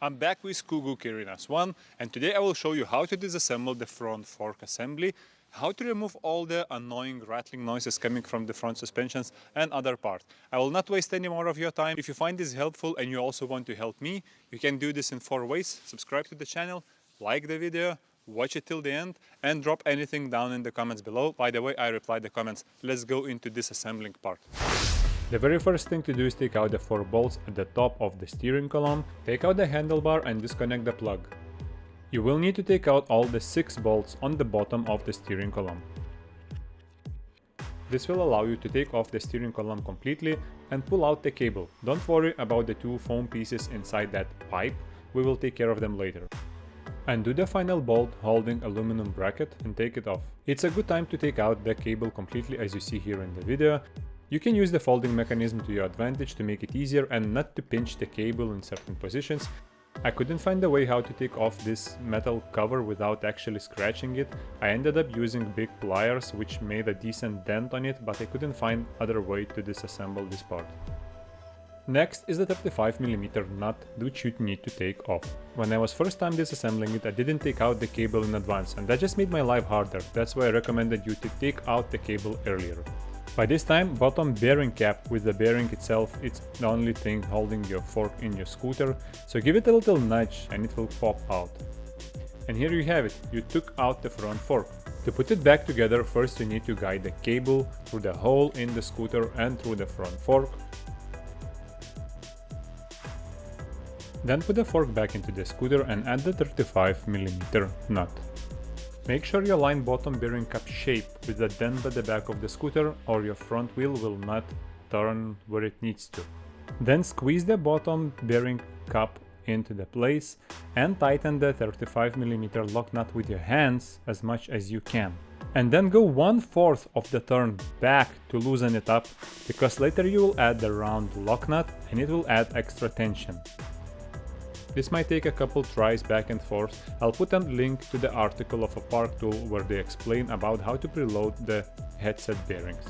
I'm back with Kugoo Kirin S1, and today I will show you how to disassemble the front fork assembly, how to remove all the annoying rattling noises coming from the front suspensions and other parts. I will not waste any more of your time. If you find this helpful and you also want to help me, you can do this in 4 ways. Subscribe to the channel, like the video, watch it till the end, and drop anything down in the comments below. By the way, I reply the comments. Let's go into disassembling part. The very first thing to do is take out the 4 bolts at the top of the steering column, take out the handlebar and disconnect the plug. You will need to take out all the 6 bolts on the bottom of the steering column. This will allow you to take off the steering column completely and pull out the cable. Don't worry about the 2 foam pieces inside that pipe, we will take care of them later. Undo the final bolt holding aluminum bracket and take it off. It's a good time to take out the cable completely, as you see here in the video. You can use the folding mechanism to your advantage to make it easier and not to pinch the cable in certain positions. I couldn't find a way how to take off this metal cover without actually scratching it. I ended up using big pliers which made a decent dent on it, but I couldn't find other way to disassemble this part. Next is the 35mm nut which you need to take off. When I was first time disassembling it, I didn't take out the cable in advance, and that just made my life harder. That's why I recommended you to take out the cable earlier. By this time, bottom bearing cap with the bearing itself, it's the only thing holding your fork in your scooter, so give it a little nudge and it will pop out. And here you have it, you took out the front fork. To put it back together, first you need to guide the cable through the hole in the scooter and through the front fork. Then put the fork back into the scooter and add the 35mm nut. Make sure you align bottom bearing cap shape with the dent at the back of the scooter, or your front wheel will not turn where it needs to. Then squeeze the bottom bearing cap into the place and tighten the 35mm lock nut with your hands as much as you can. And then go 1/4 of the turn back to loosen it up, because later you will add the round lock nut and it will add extra tension. This might take a couple tries back and forth. I'll put a link to the article of a Park Tool where they explain about how to preload the headset bearings.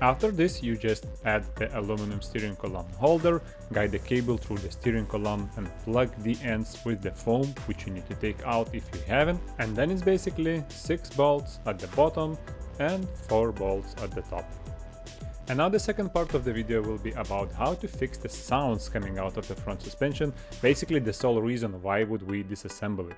After this, you just add the aluminum steering column holder, guide the cable through the steering column and plug the ends with the foam, which you need to take out if you haven't. And then it's basically 6 bolts at the bottom and 4 bolts at the top. And now the second part of the video will be about how to fix the sounds coming out of the front suspension, basically the sole reason why would we disassemble it.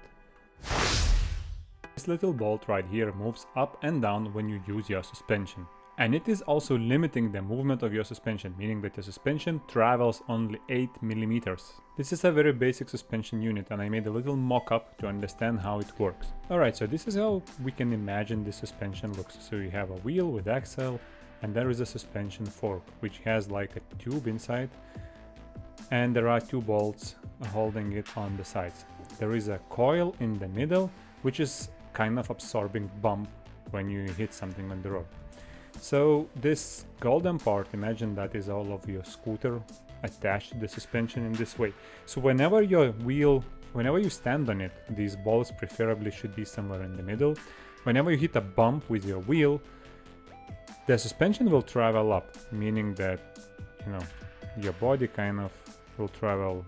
This little bolt right here moves up and down when you use your suspension. And it is also limiting the movement of your suspension, meaning that the suspension travels only 8mm. This is a very basic suspension unit and I made a little mock-up to understand how it works. Alright, so this is how we can imagine this suspension looks. So you have a wheel with axle, and there is a suspension fork which has like a tube inside, and there are 2 bolts holding it on the sides. There is a coil in the middle which is kind of absorbing bump when you hit something on the road. So this golden part, imagine that is all of your scooter attached to the suspension in this way. So whenever you stand on it, these bolts preferably should be somewhere in the middle. Whenever you hit a bump with your wheel, the suspension will travel up, meaning that, you know, your body kind of will travel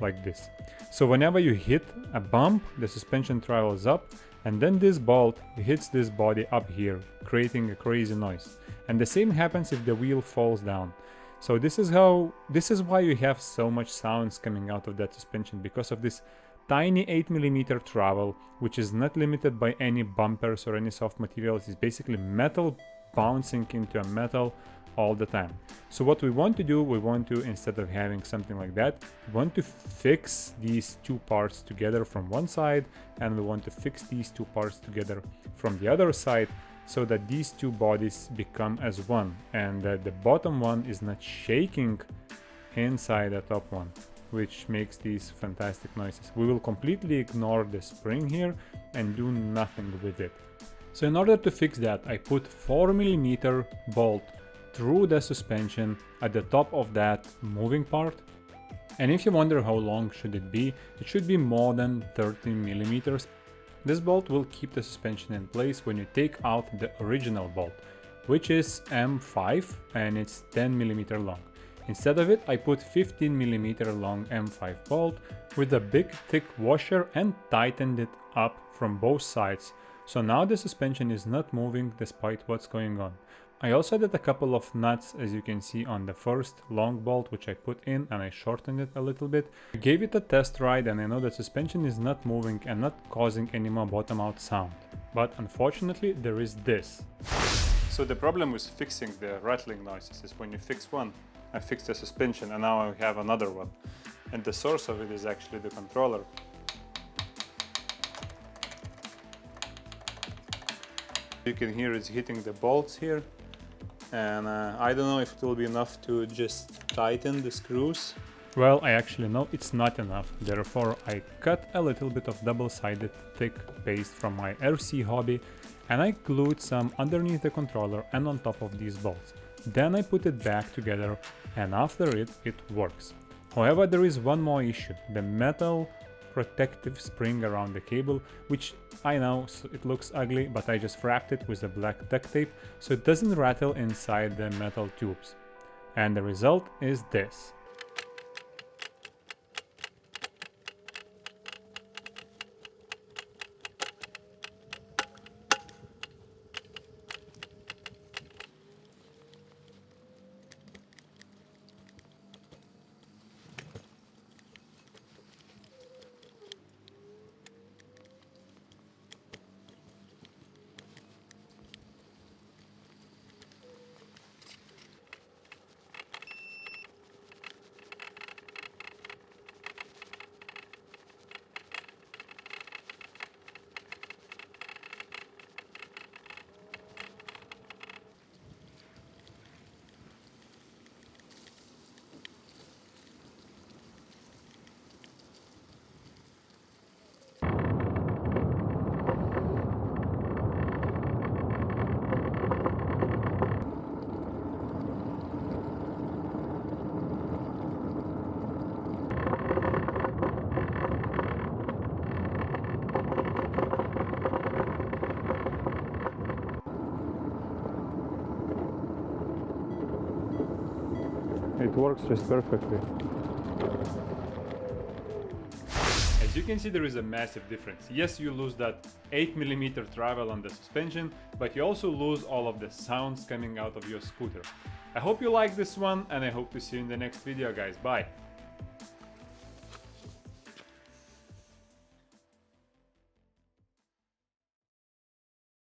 like this. So whenever you hit a bump, the suspension travels up, and then this bolt hits this body up here, creating a crazy noise. And the same happens if the wheel falls down. So this is why you have so much sounds coming out of that suspension, because of this tiny 8mm travel, which is not limited by any bumpers or any soft materials. It's basically metal bouncing into a metal all the time. So what we want to do, we want to, instead of having something like that, we want to fix these 2 parts together from one side, and we want to fix these 2 parts together from the other side, so that these 2 bodies become as one, and that the bottom one is not shaking inside the top one, which makes these fantastic noises. We will completely ignore the spring here and do nothing with it. So in order to fix that, I put 4mm bolt through the suspension at the top of that moving part. And if you wonder how long should it should be more than 13mm. This bolt will keep the suspension in place when you take out the original bolt, which is M5 and it's 10mm long. Instead of it, I put 15mm long M5 bolt with a big thick washer and tightened it up from both sides, so now the suspension is not moving despite what's going on. I also added a couple of nuts, as you can see on the first long bolt, which I put in, and I shortened it a little bit. I gave it a test ride and I know the suspension is not moving and not causing any more bottom out sound. But unfortunately there is this. So the problem with fixing the rattling noises is when you fix one, I fixed the suspension and now I have another one. And the source of it is actually the controller. You can hear it's hitting the bolts here. And I don't know if it will be enough to just tighten the screws. Well, I actually know it's not enough. Therefore, I cut a little bit of double-sided thick paste from my RC hobby and I glued some underneath the controller and on top of these bolts. Then I put it back together and after it works. However, there is one more issue. The metal protective spring around the cable, which I know it looks ugly, but I just wrapped it with a black duct tape so it doesn't rattle inside the metal tubes. And the result is this. It works just perfectly. As you can see, there is a massive difference. Yes, you lose that 8mm travel on the suspension, but you also lose all of the sounds coming out of your scooter. I hope you like this one and I hope to see you in the next video, guys. Bye!